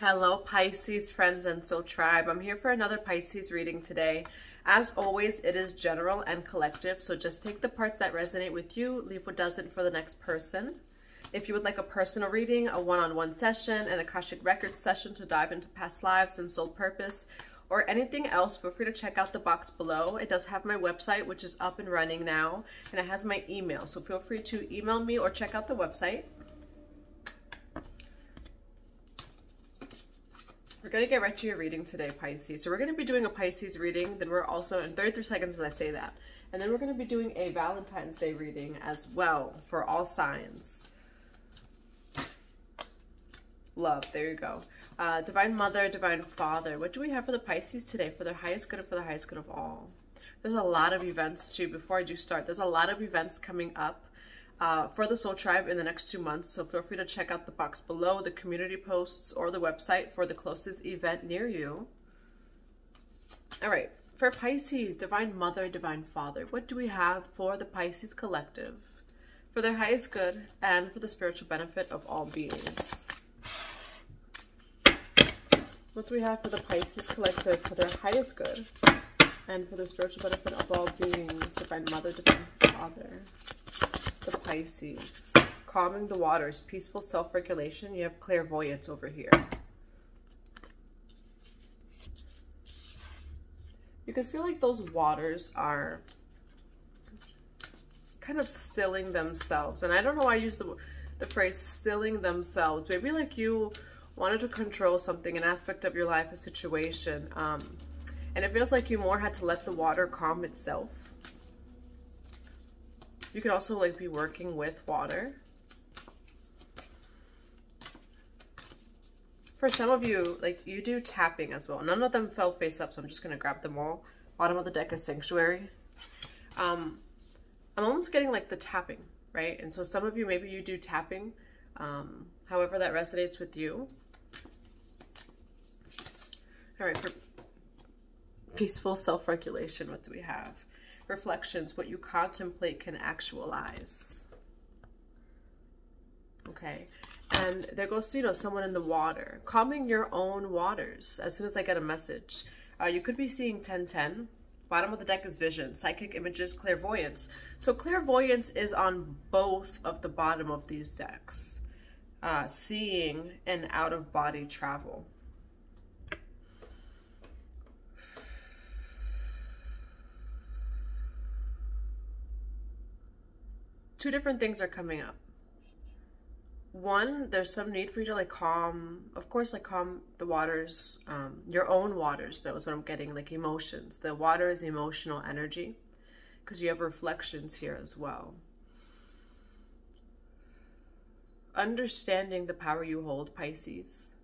Hello Pisces friends and soul tribe. I'm here for another Pisces reading today. As always, it is general and collective, so just take the parts that resonate with you, leave what doesn't for the next person. If you would like a personal reading, a one-on-one session, an Akashic Records session to dive into past lives and soul purpose, or anything else, feel free to check out the box below. It does have my website, which is up and running now, and it has my email, so feel free to email me or check out the website. We're going to get right to your reading today, Pisces. So we're going to be doing a Pisces reading, then we're also, in 33 seconds as I say that, and then we're going to be doing a Valentine's Day reading as well for all signs. Love, there you go. Divine Mother, Divine Father. What do we have for the Pisces today? For their highest good and for the highest good of all. There's a lot of events too. Before I do start, there's a lot of events coming up for the Soul Tribe in the next 2 months, so feel free to check out the box below, the community posts, or the website for the closest event near you. All right, for Pisces, Divine Mother, Divine Father, what do we have for the Pisces collective, for their highest good and for the spiritual benefit of all beings? What do we have for the Pisces collective, for their highest good and for the spiritual benefit of all beings? Divine Mother, Divine Father. The Pisces, calming the waters, peaceful self-regulation. You have clairvoyance over here. You can feel like those waters are kind of stilling themselves. And I don't know why I use the phrase stilling themselves. Maybe like you wanted to control something, an aspect of your life, a situation. And it feels like you more had to let the water calm itself. You could also like be working with water. For some of you, like you do tapping as well. None of them fell face up, so I'm just gonna grab them all. Bottom of the deck is Sanctuary. I'm almost getting like the tapping, right? And so some of you, maybe you do tapping, however that resonates with you. All right, for peaceful self-regulation, what do we have? Reflections, what you contemplate can actualize. Okay, and there goes, you know, someone in the water, calming your own waters. As soon as I get a message, you could be seeing 1010. Bottom of the deck is vision, psychic images, clairvoyance. So clairvoyance is on both of the bottom of these decks. Seeing and out-of-body travel. Two different things are coming up. One, there's some need for you to like calm, of course, like calm the waters, your own waters, though, is what I'm getting, like emotions. The water is emotional energy because you have reflections here as well. Understanding the power you hold, Pisces,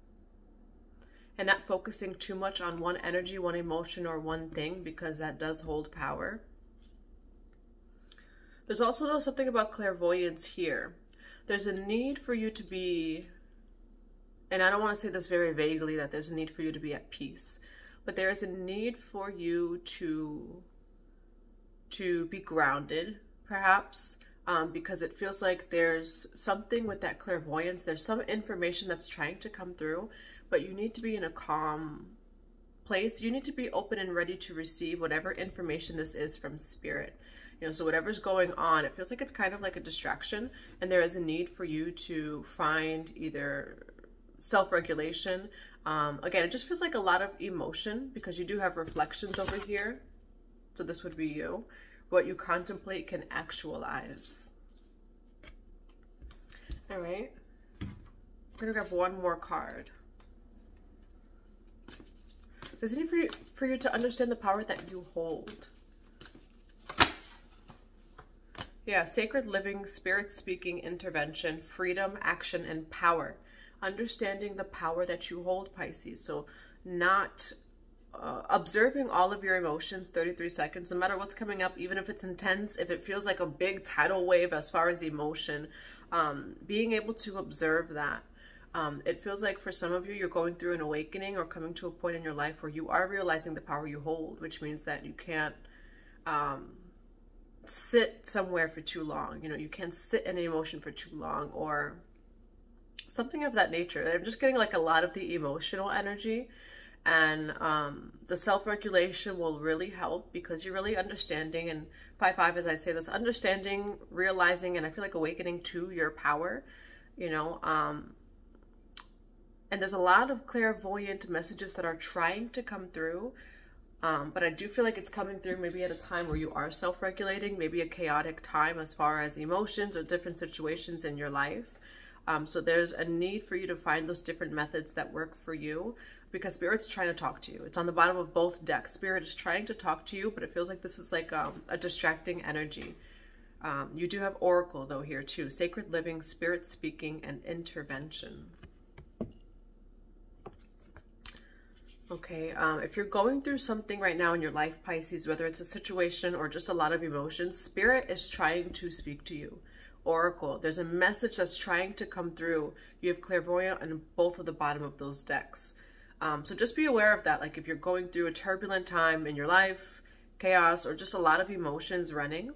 and not focusing too much on one energy, one emotion, or one thing, because that does hold power. There's also, though, something about clairvoyance here. There's a need for you to be, and I don't want to say this very vaguely, that there's a need for you to be at peace, but there is a need for you to be grounded, perhaps, because it feels like there's something with that clairvoyance. There's some information that's trying to come through, but you need to be in a calm place. You need to be open and ready to receive whatever information this is from Spirit. You know, so whatever's going on, it feels like it's kind of like a distraction, and there is a need for you to find either self-regulation. Again, it just feels like a lot of emotion because you do have reflections over here. So this would be you. What you contemplate can actualize. All right. I'm gonna grab one more card. There's a need for you to understand the power that you hold. Yeah, sacred living, spirit speaking, intervention, freedom, action, and power. Understanding the power that you hold, Pisces. So not observing all of your emotions, 33 seconds, no matter what's coming up, even if it's intense, if it feels like a big tidal wave as far as emotion, being able to observe that. It feels like for some of you, you're going through an awakening or coming to a point in your life where you are realizing the power you hold, which means that you can't sit somewhere for too long. You know, you can't sit in an emotion for too long, or something of that nature. I'm just getting like a lot of the emotional energy, and the self-regulation will really help because you're really understanding. And 5-5, as I say this, understanding, realizing, and I feel like awakening to your power, you know. And there's a lot of clairvoyant messages that are trying to come through, but I do feel like it's coming through maybe at a time where you are self-regulating, maybe a chaotic time as far as emotions or different situations in your life. So there's a need for you to find those different methods that work for you, because Spirit's trying to talk to you. It's on the bottom of both decks. Spirit is trying to talk to you, but it feels like this is like a distracting energy. You do have Oracle though here too. Sacred living, Spirit speaking, and intervention. Okay, if you're going through something right now in your life, Pisces, whether it's a situation or just a lot of emotions, Spirit is trying to speak to you. Oracle, there's a message that's trying to come through. You have clairvoyant on both of the bottom of those decks. So just be aware of that. Like if you're going through a turbulent time in your life, chaos, or just a lot of emotions running,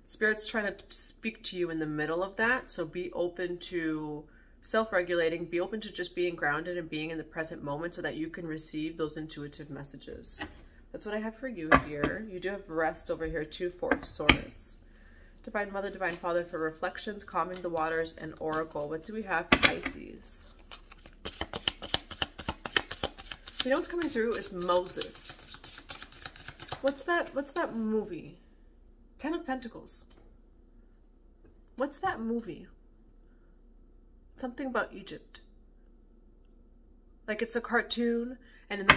Spirit's trying to speak to you in the middle of that. So be open to self-regulating, be open to just being grounded and being in the present moment so that you can receive those intuitive messages. That's what I have for you here. You do have rest over here too, 4 of Swords. Divine Mother, Divine Father for reflections, calming the waters, and Oracle. What do we have for Pisces? You know what's coming through is Moses. What's that movie? 10 of Pentacles. What's that movie? Something about Egypt. Like it's a cartoon, and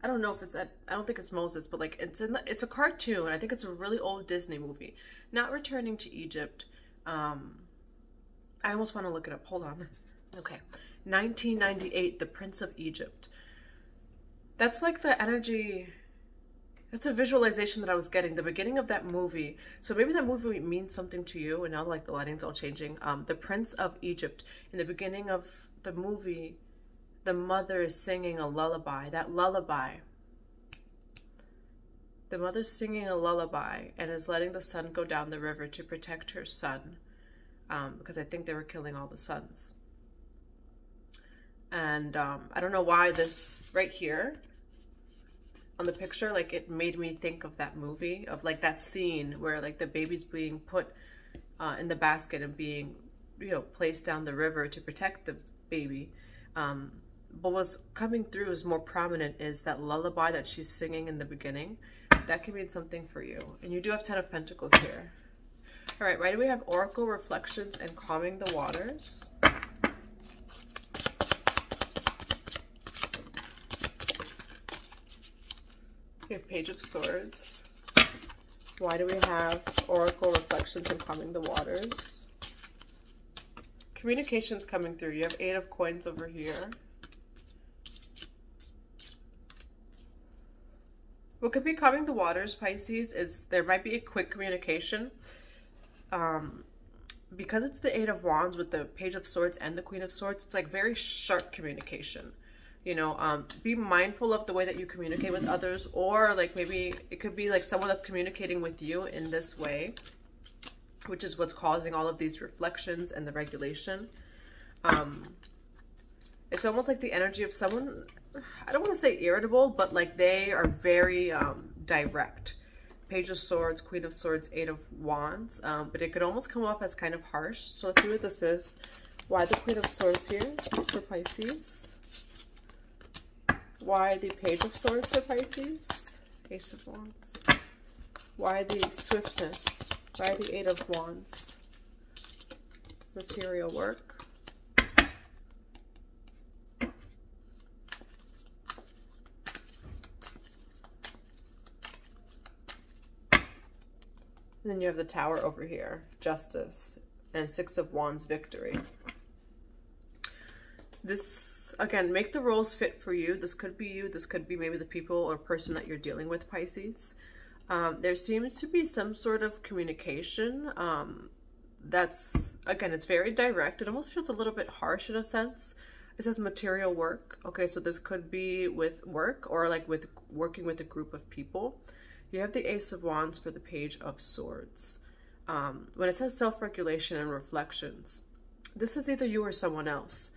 I don't know if it's that. I don't think it's Moses, but like it's a cartoon. I think it's a really old Disney movie. Not returning to Egypt. I almost want to look it up. Hold on. Okay, 1998, The Prince of Egypt. That's like the energy. That's a visualization that I was getting, the beginning of that movie. So maybe that movie means something to you, and now like the lighting's all changing. The Prince of Egypt. In the beginning of the movie, the mother is singing a lullaby. That lullaby. The mother's singing a lullaby and is letting the sun go down the river to protect her son. Because I think they were killing all the sons. And I don't know why this right here on the picture, like it made me think of that movie, of like that scene where like the baby's being put in the basket and being, you know, placed down the river to protect the baby. But what's coming through is more prominent is that lullaby that she's singing in the beginning. That can mean something for you. And you do have 10 of Pentacles here. All right, why do we have Oracle, Reflections, and Calming the Waters? We have Page of Swords. Why do we have Oracle, Reflections, and Calming the Waters? Communication's coming through. You have 8 of Coins over here. What could be calming the waters, Pisces, is there might be a quick communication. Because it's the 8 of Wands with the Page of Swords and the Queen of Swords, it's like very sharp communication. You know, be mindful of the way that you communicate with others, or like maybe it could be like someone that's communicating with you in this way, which is what's causing all of these reflections and the regulation. It's almost like the energy of someone, I don't want to say irritable, but like they are very direct. Page of Swords, Queen of Swords, 8 of Wands, but it could almost come off as kind of harsh. So let's see what this is. Why the Queen of Swords here for Pisces? Why the Page of Swords for Pisces? Ace of Wands. Why the swiftness? Why the 8 of Wands? Material work. And then you have the Tower over here, Justice, and 6 of Wands, Victory. This, again, make the roles fit for you. This could be you. This could be maybe the people or person that you're dealing with, Pisces. There seems to be some sort of communication that's, again, it's very direct. It almost feels a little bit harsh in a sense. It says material work. Okay, so this could be with work or like with working with a group of people. You have the Ace of Wands for the Page of Swords. When it says self-regulation and reflections, this is either you or someone else.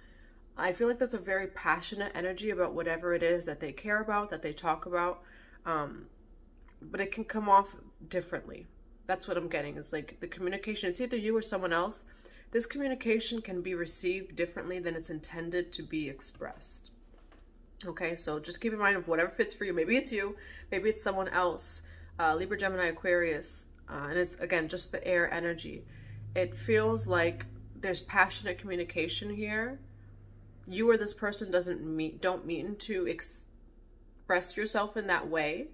I feel like that's a very passionate energy about whatever it is that they care about, that they talk about. But it can come off differently. That's what I'm getting. Is like the communication, it's either you or someone else. This communication can be received differently than it's intended to be expressed. Okay, so just keep in mind of whatever fits for you. Maybe it's you, maybe it's someone else. Libra, Gemini, Aquarius, and it's, again, just the air energy. It feels like there's passionate communication here. You or this person don't mean to express yourself in that way,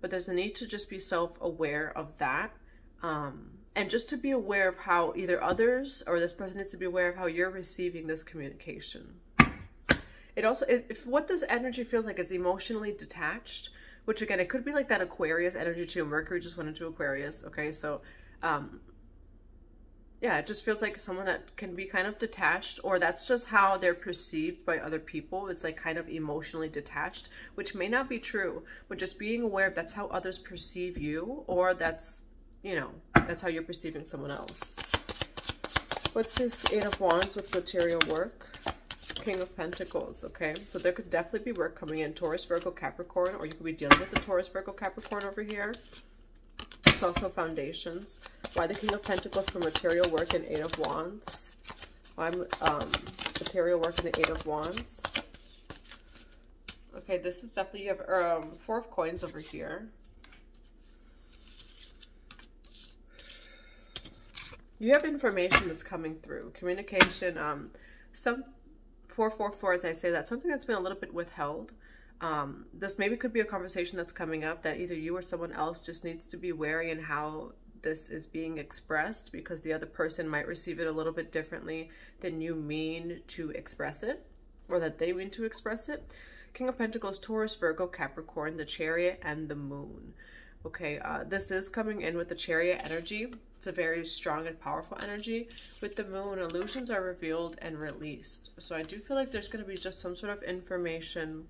but there's a need to just be self-aware of that. And just to be aware of how either others or this person needs to be aware of how you're receiving this communication. It also, if what this energy feels like is emotionally detached, which again, it could be like that Aquarius energy too. Mercury just went into Aquarius. Okay, so yeah, it just feels like someone that can be kind of detached, or that's just how they're perceived by other people. It's like kind of emotionally detached, which may not be true, but just being aware of that's how others perceive you, or that's, you know, that's how you're perceiving someone else. What's this Eight of Wands with material work? King of Pentacles, okay? So there could definitely be work coming in. Taurus, Virgo, Capricorn, or you could be dealing with the Taurus, Virgo, Capricorn over here. It's also foundations. Why the King of Pentacles for material work and Eight of Wands? Why material work and the Eight of Wands? Okay, this is definitely, you have Four of Coins over here. You have information that's coming through. Communication, some 444, as I say that, something that's been a little bit withheld. This maybe could be a conversation that's coming up that either you or someone else just needs to be wary in how this is being expressed, because the other person might receive it a little bit differently than you mean to express it, or that they mean to express it. King of Pentacles, Taurus, Virgo, Capricorn, the Chariot, and the Moon. Okay, this is coming in with the Chariot energy. It's a very strong and powerful energy. With the Moon, illusions are revealed and released. So I do feel like there's going to be just some sort of information.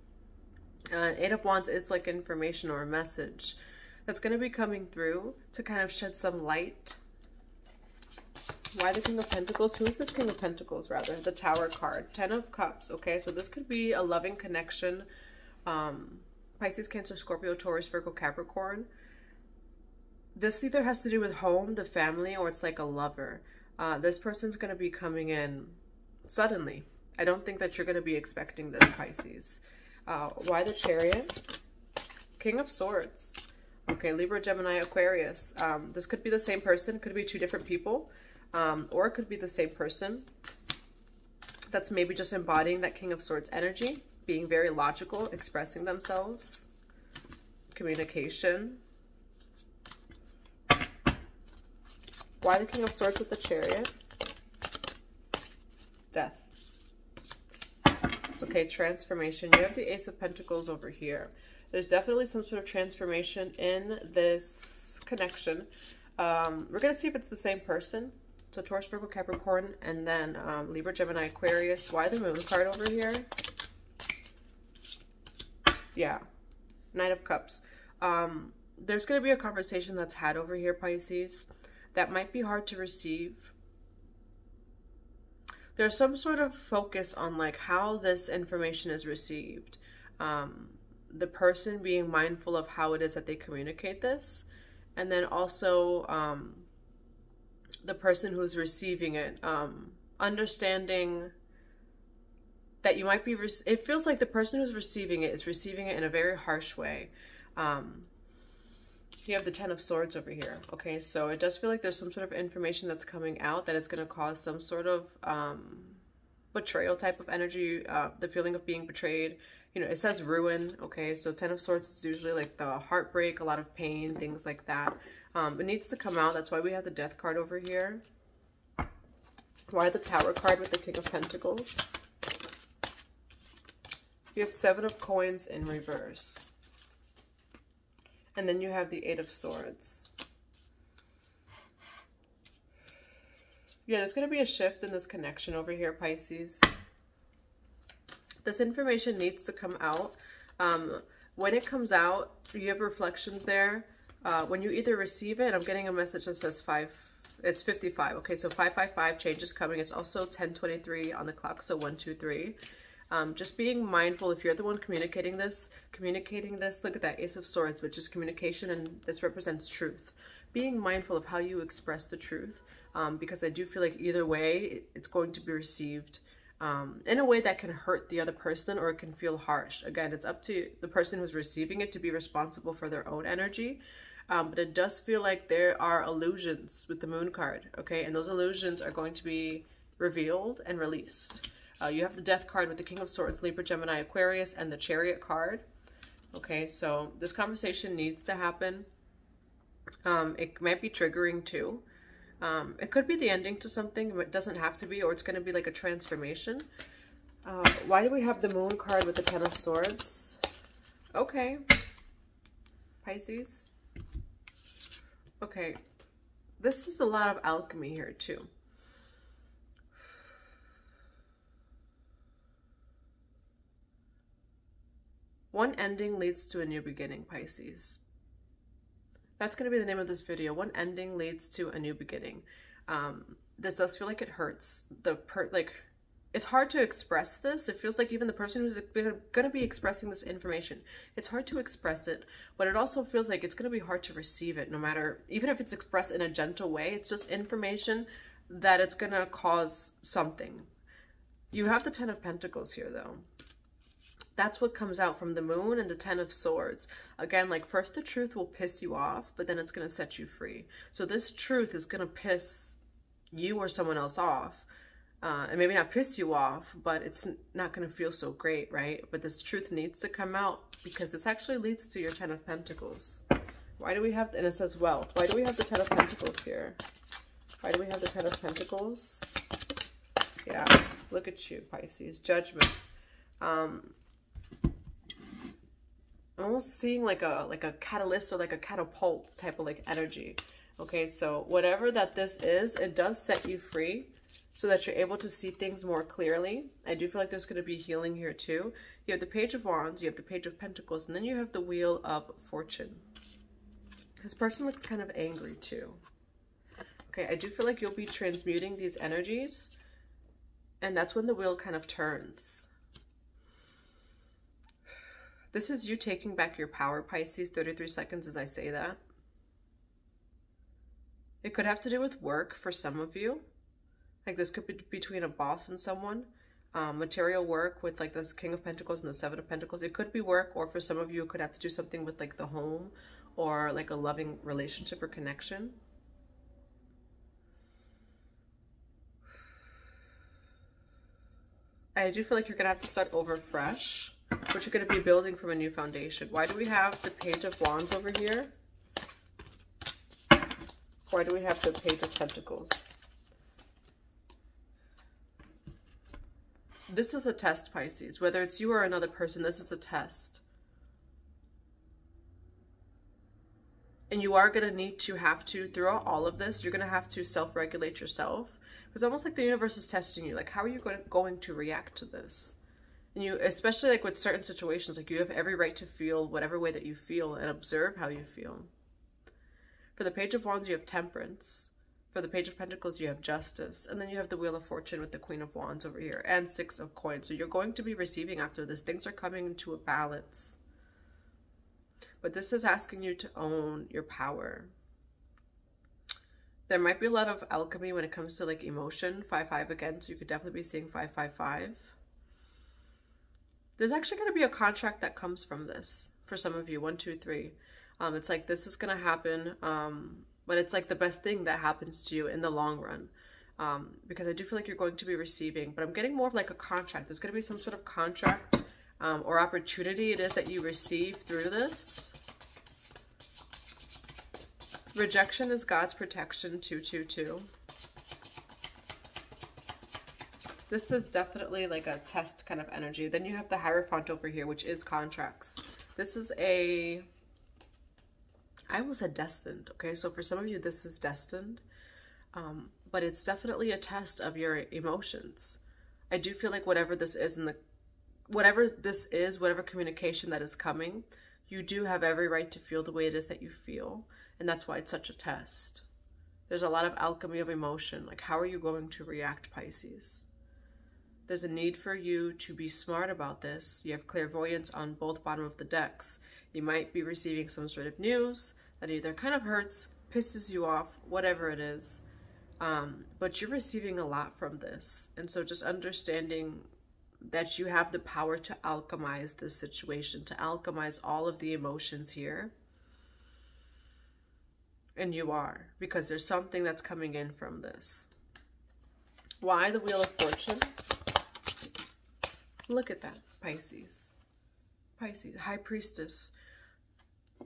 Eight of Wands is like information or a message that's going to be coming through to kind of shed some light. Why the King of Pentacles? Who is this King of Pentacles, rather? The Tower card. 10 of Cups. Okay, so this could be a loving connection. Pisces, Cancer, Scorpio, Taurus, Virgo, Capricorn. This either has to do with home, the family, or it's like a lover. This person's going to be coming in suddenly. I don't think that you're going to be expecting this, Pisces. Why the Chariot? King of Swords. Okay, Libra, Gemini, Aquarius. This could be the same person. Could be two different people. Or it could be the same person that's maybe just embodying that King of Swords energy. Being very logical, expressing themselves. Communication. Why the King of Swords with the Chariot? Death. Okay, transformation. You have the Ace of Pentacles over here. There's definitely some sort of transformation in this connection. We're going to see if it's the same person. So Taurus, Virgo, Capricorn, and then Libra, Gemini, Aquarius. Why the Moon card over here? Yeah. Knight of Cups. There's going to be a conversation that's had over here, Pisces, that might be hard to receive. There's some sort of focus on like how this information is received. The person being mindful of how it is that they communicate this. And then also the person who's receiving it, understanding that you might be, it feels like the person who's receiving it is receiving it in a very harsh way. You have the 10 of Swords over here. Okay, so it does feel like there's some sort of information that's coming out that is going to cause some sort of betrayal type of energy, the feeling of being betrayed. You know, it says ruin. Okay, so 10 of Swords is usually like the heartbreak, a lot of pain, things like that. It needs to come out. That's why we have the Death card over here. Why the Tower card with the King of Pentacles? You have 7 of Coins in reverse. And then you have the 8 of Swords. Yeah, there's going to be a shift in this connection over here, Pisces. This information needs to come out. When it comes out, you have reflections there. When you either receive it, I'm getting a message that says 5. It's 55. Okay, so 555, change is coming. It's also 1023 on the clock, so 123. Just being mindful, if you're the one communicating this, look at that Ace of Swords, which is communication, and this represents truth. Being mindful of how you express the truth, because I do feel like either way, it's going to be received in a way that can hurt the other person, or it can feel harsh. Again, it's up to the person who's receiving it to be responsible for their own energy. But it does feel like there are illusions with the Moon card, okay? And those illusions are going to be revealed and released. You have the Death card with the King of Swords, Libra, Gemini, Aquarius, and the Chariot card. Okay, so this conversation needs to happen. It might be triggering too. It could be the ending to something, but it doesn't have to be, or it's going to be like a transformation. Why do we have the Moon card with the Ten of Swords? Okay, Pisces. Okay, this is a lot of alchemy here too. One ending leads to a new beginning, Pisces. That's going to be the name of this video. One ending leads to a new beginning. This does feel like it hurts. It's hard to express this. It feels like even the person who's going to be expressing this information, it's hard to express it, but it also feels like it's going to be hard to receive it, no matter, even if it's expressed in a gentle way. It's just information that it's going to cause something. You have the Ten of Pentacles here, though. That's what comes out from the Moon and the Ten of Swords. Again, like, first the truth will piss you off, but then it's going to set you free. So this truth is going to piss you or someone else off. And maybe not piss you off, but it's not going to feel so great, right? But this truth needs to come out, because this actually leads to your Ten of Pentacles. Why do we have, and it says wealth. Why do we have the Ten of Pentacles here? Why do we have the Ten of Pentacles? Yeah, look at you, Pisces. Judgment. I'm almost seeing like a catalyst or like a catapult type of like energy. Okay, so whatever that this is, it does set you free, so that you're able to see things more clearly. I do feel like there's going to be healing here too. You have the Page of Wands, you have the Page of Pentacles, and then you have the Wheel of Fortune. This person looks kind of angry too. Okay, I do feel like you'll be transmuting these energies, and that's when the wheel kind of turns. This is you taking back your power, Pisces. 33 seconds as I say that. It could have to do with work for some of you. Like, this could be between a boss and someone. Material work with like this King of Pentacles and the Seven of Pentacles. It could be work, or for some of you, it could have to do something with like the home, or like a loving relationship or connection. I do feel like you're going to have to start over fresh, but you're going to be building from a new foundation. Why do we have the Page of Wands over here? Why do we have the Page of Pentacles? This is a test, Pisces. Whether it's you or another person, this is a test. And you are going to need to throughout all of this, you're going to have to self-regulate yourself. It's almost like the universe is testing you. Like, how are you going to react to this? And you, especially like with certain situations, like, you have every right to feel whatever way that you feel and observe how you feel. For the Page of Wands, you have Temperance. For the Page of Pentacles, you have Justice. And then you have the Wheel of Fortune with the Queen of Wands over here, and Six of Coins. So you're going to be receiving after this. Things are coming into a balance. But this is asking you to own your power. There might be a lot of alchemy when it comes to like emotion. 5-5 again, so you could definitely be seeing 5-5-5. There's actually going to be a contract that comes from this for some of you. 1, 2, 3. It's like, this is going to happen, but it's like the best thing that happens to you in the long run, because I do feel like you're going to be receiving, but I'm getting more of like a contract. There's going to be some sort of contract or opportunity it is that you receive through this. Rejection is God's protection. 222. This is definitely like a test kind of energy. Then you have the Hierophant over here, which is contracts. This is I almost said destined. Okay, so for some of you, this is destined. But it's definitely a test of your emotions. I do feel like whatever this is, whatever communication that is coming, you do have every right to feel the way it is that you feel. And that's why it's such a test. There's a lot of alchemy of emotion. Like, how are you going to react, Pisces? There's a need for you to be smart about this. You have clairvoyance on both bottom of the decks. You might be receiving some sort of news that either kind of hurts, pisses you off, whatever it is. But you're receiving a lot from this. And so just understanding that you have the power to alchemize this situation, to alchemize all of the emotions here. And you are, because there's something that's coming in from this. Why the Wheel of Fortune? Look at that, Pisces. Pisces, High Priestess.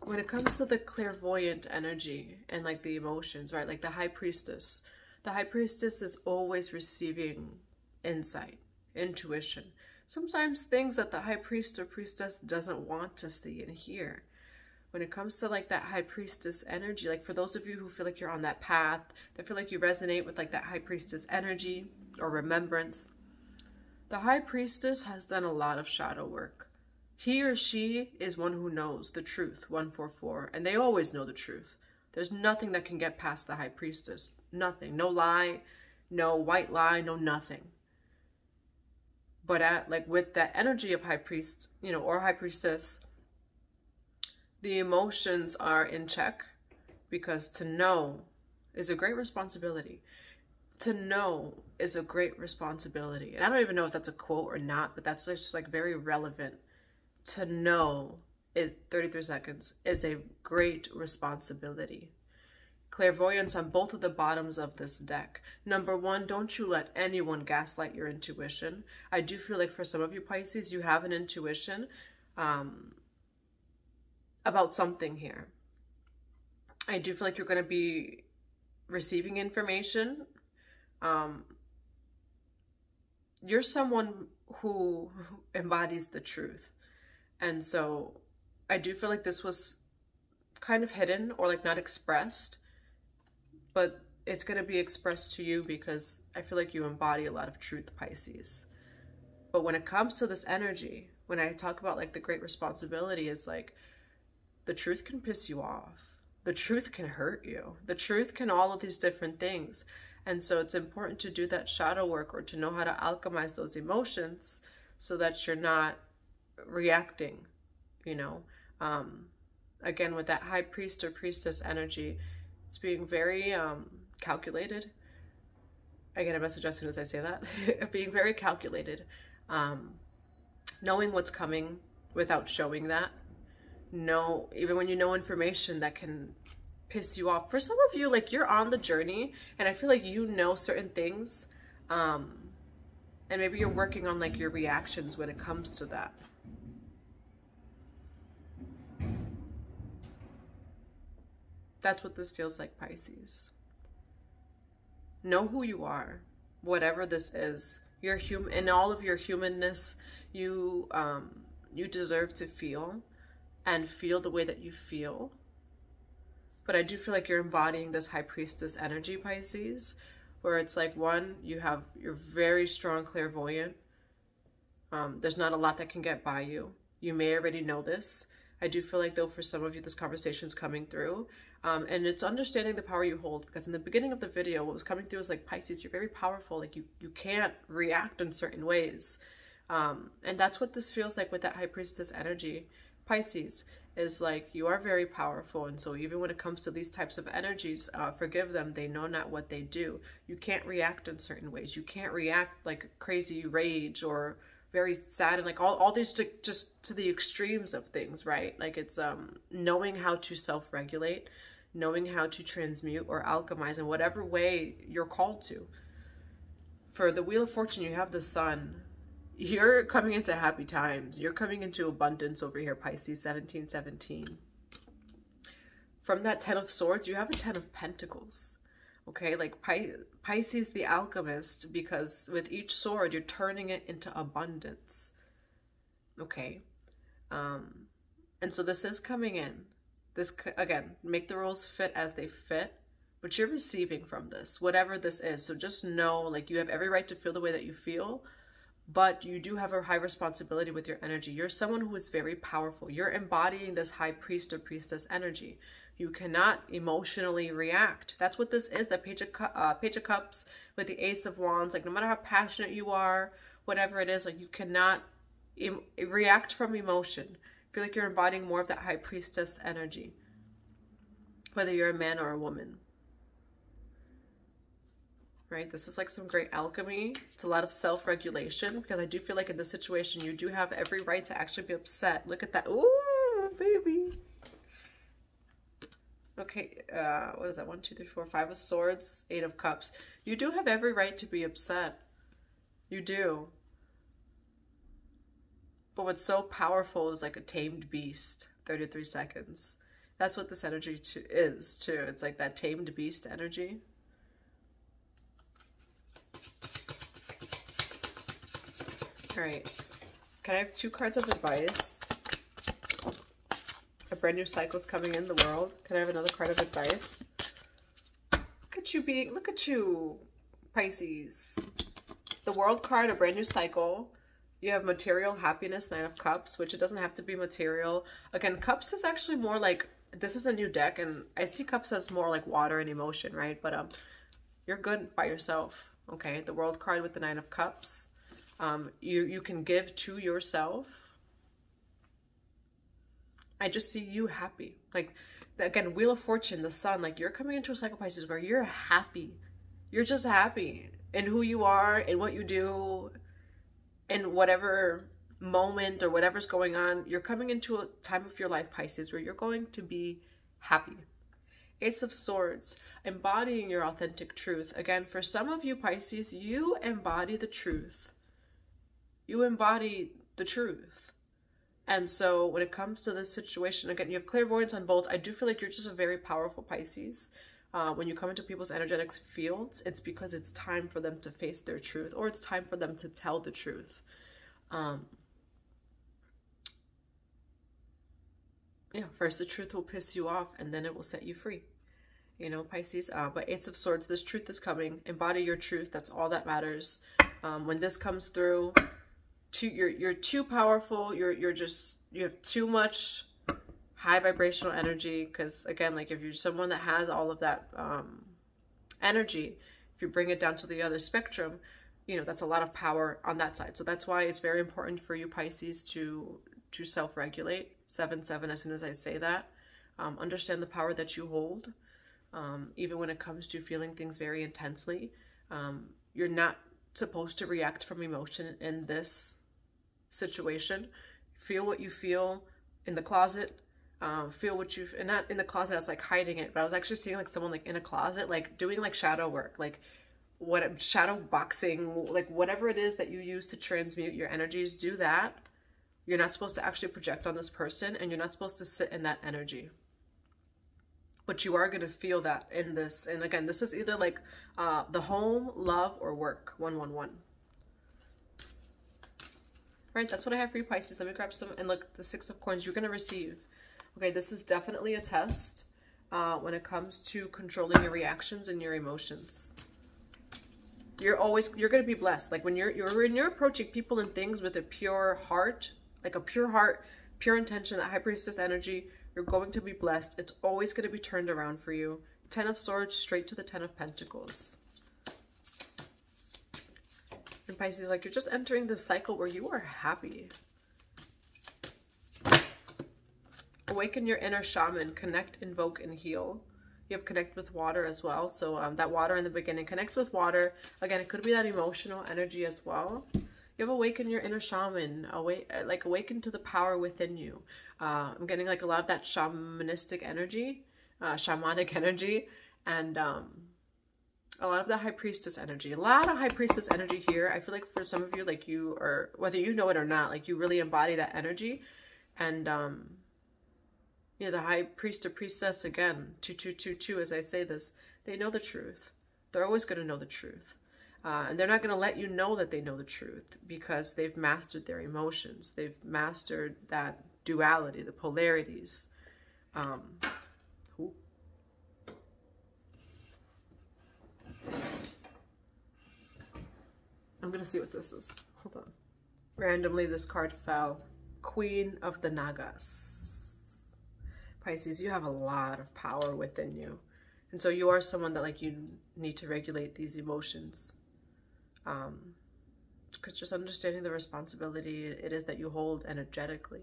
When it comes to the clairvoyant energy and like the emotions, right? Like the High Priestess is always receiving insight, intuition. Sometimes things that the High Priest or Priestess doesn't want to see and hear. When it comes to like that High Priestess energy, like for those of you who feel like you're on that path, that feel like you resonate with like that High Priestess energy or remembrance, the High Priestess has done a lot of shadow work. He or she is one who knows the truth, 144, and they always know the truth. There's nothing that can get past the High Priestess. Nothing. No lie, no white lie, no nothing. But with that energy of High Priest, you know, or High Priestess, the emotions are in check, because to know is a great responsibility. To know is a great responsibility. And I don't even know if that's a quote or not, but that's just like very relevant. To know is 33 seconds is a great responsibility. Clairvoyance on both of the bottoms of this deck. Number one, don't you let anyone gaslight your intuition. I do feel like for some of you Pisces, you have an intuition about something here. I do feel like you're going to be receiving information. You're someone who embodies the truth. And so I do feel like this was kind of hidden or like not expressed, but it's going to be expressed to you because I feel like you embody a lot of truth, Pisces. But when it comes to this energy, when I talk about like the great responsibility, is like the truth can piss you off. The truth can hurt you. The truth can all of these different things. And so it's important to do that shadow work, or to know how to alchemize those emotions so that you're not reacting, you know. Again, with that High Priest or Priestess energy, it's being very calculated. I get a message as soon as I say that. Being very calculated. Knowing what's coming without showing that. No, even when you know information that can piss you off. For some of you, like, you're on the journey, and I feel like you know certain things, and maybe you're working on like your reactions when it comes to that. That's what this feels like, Pisces. Know who you are, whatever this is. You're human. In all of your humanness, you deserve to feel, and feel the way that you feel. But I do feel like you're embodying this High Priestess energy, Pisces, where it's like, one, you're very strong clairvoyant. There's not a lot that can get by you. You may already know this. I do feel like, though, for some of you, this conversation is coming through. And it's understanding the power you hold, because in the beginning of the video, what was coming through was like, Pisces, you're very powerful. Like you can't react in certain ways. And that's what this feels like with that High Priestess energy, Pisces, is like, you are very powerful. And so even when it comes to these types of energies, forgive them. They know not what they do. You can't react in certain ways. You can't react like crazy rage or very sad, and like all these just to the extremes of things, right? Like it's knowing how to self-regulate, knowing how to transmute or alchemize in whatever way you're called to. For the Wheel of Fortune, you have the Sun. You're coming into happy times. You're coming into abundance over here, Pisces, 1717. From that Ten of Swords, you have a Ten of Pentacles. Okay, like Pisces the alchemist, because with each sword, you're turning it into abundance. Okay. And so this is coming in. This, again, make the rules fit as they fit, but you're receiving from this, whatever this is. So just know, like, you have every right to feel the way that you feel, but you do have a high responsibility with your energy. You're someone who is very powerful. You're embodying this high priest or priestess energy. You cannot emotionally react. That's what this is, the Page of Cups with the Ace of Wands. Like, no matter how passionate you are, whatever it is, like, you cannot react from emotion. I feel like you're embodying more of that high priestess energy, whether you're a man or a woman. Right? This is like some great alchemy. It's a lot of self-regulation, because I do feel like in this situation, you do have every right to actually be upset. Look at that. Ooh, baby. Okay, what is that? 1, 2, 3, 4, 5 of Swords, 8 of Cups. You do have every right to be upset. You do. But what's so powerful is like a tamed beast. 33 seconds. That's what this energy is too. It's like that tamed beast energy. All right. Can I have 2 cards of advice? A brand new cycle is coming in the world. Can I have another card of advice? Look at you, Pisces. The World card, a brand new cycle. You have material happiness, 9 of Cups, which it doesn't have to be material. Again, Cups is actually more like, this is a new deck, and I see Cups as more like water and emotion, right? But you're good by yourself, okay? The World card with the 9 of Cups. You can give to yourself. I just see you happy. Like, again, Wheel of Fortune, the Sun, like, you're coming into a cycle, Pisces, where you're happy. You're just happy in who you are and what you do, in whatever moment or whatever's going on. You're coming into a time of your life, Pisces, where you're going to be happy. Ace of Swords, embodying your authentic truth. Again, for some of you, Pisces, you embody the truth. You embody the truth. And so when it comes to this situation, again, you have clairvoyance on both. I do feel like you're just a very powerful Pisces. When you come into people's energetic fields, it's because it's time for them to face their truth, or it's time for them to tell the truth. Yeah, first the truth will piss you off, and then it will set you free. You know, Pisces. But Ace of Swords, this truth is coming. Embody your truth. That's all that matters. When this comes through, you're too powerful. You have too much high vibrational energy, because again, like, if you're someone that has all of that energy, if you bring it down to the other spectrum, you know, that's a lot of power on that side. So that's why it's very important for you, Pisces, to self-regulate. 7-7, as soon as I say that. Understand the power that you hold, even when it comes to feeling things very intensely. You're not supposed to react from emotion in this situation. Feel what you feel in the closet. Feel what you, and not in the closet as like hiding it, but I was actually seeing like someone like in a closet, like doing like shadow work, like shadow boxing, like whatever it is that you use to transmute your energies, do that. You're not supposed to actually project on this person, and you're not supposed to sit in that energy. But you are going to feel that in this. And again, this is either like the home, love, or work. 111. Right, that's what I have for you, Pisces. Let me grab some, and look, the 6 of Coins you're going to receive. Okay, this is definitely a test when it comes to controlling your reactions and your emotions. You're going to be blessed. Like when you're approaching people and things with a pure heart, like a pure heart, pure intention, that High Priestess energy, you're going to be blessed. It's always going to be turned around for you. 10 of Swords straight to the 10 of Pentacles. And Pisces, like, you're just entering this cycle where you are happy. Awaken your inner shaman. Connect, invoke, and heal. You have connect with water as well. So that water in the beginning, connect with water. Again, it could be that emotional energy as well. You have awaken your inner shaman. Awaken to the power within you. I'm getting like a lot of that shamanistic energy, shamanic energy, and a lot of the High Priestess energy. A lot of High Priestess energy here. I feel like for some of you, like you are, whether you know it or not, like you really embody that energy. And yeah, the High Priest or Priestess, again, 2222, as I say this, they know the truth. They're always going to know the truth. And they're not going to let you know that they know the truth, because they've mastered their emotions. They've mastered that duality, the polarities. I'm going to see what this is. Hold on. Randomly, this card fell. Queen of the Nagas. Pisces, you have a lot of power within you. And so you are someone that, like, you need to regulate these emotions. Because just understanding the responsibility it is that you hold energetically.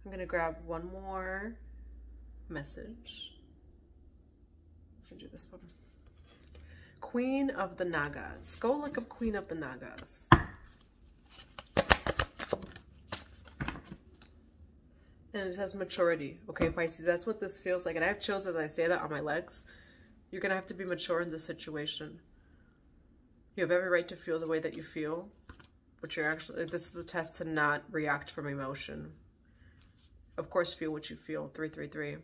I'm going to grab one more message. I can do this one. Queen of the Nagas. Go look up Queen of the Nagas. And it says maturity. Okay, Pisces, that's what this feels like. And I have chills as I say that on my legs. You're going to have to be mature in this situation. You have every right to feel the way that you feel. But you're actually, this is a test to not react from emotion. Of course, feel what you feel. 333.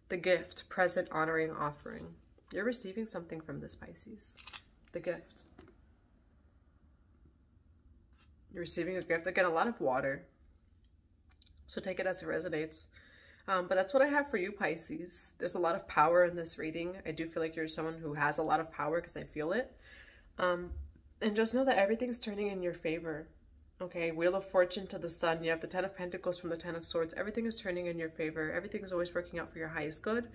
The gift, present, honoring, offering. You're receiving something from this, Pisces. The gift. You're receiving a gift. Again, a lot of water. So take it as it resonates. But that's what I have for you, Pisces. There's a lot of power in this reading. I do feel like you're someone who has a lot of power because I feel it. And just know that everything's turning in your favor. Okay, Wheel of Fortune to the Sun. You have the Ten of Pentacles from the Ten of Swords. Everything is turning in your favor. Everything is always working out for your highest good.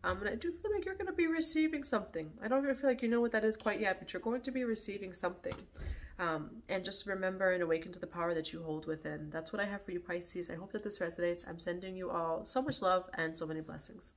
And I do feel like you're going to be receiving something. I don't even feel like you know what that is quite yet, but you're going to be receiving something. And just remember and awaken to the power that you hold within. That's what I have for you, Pisces. I hope that this resonates. I'm sending you all so much love and so many blessings.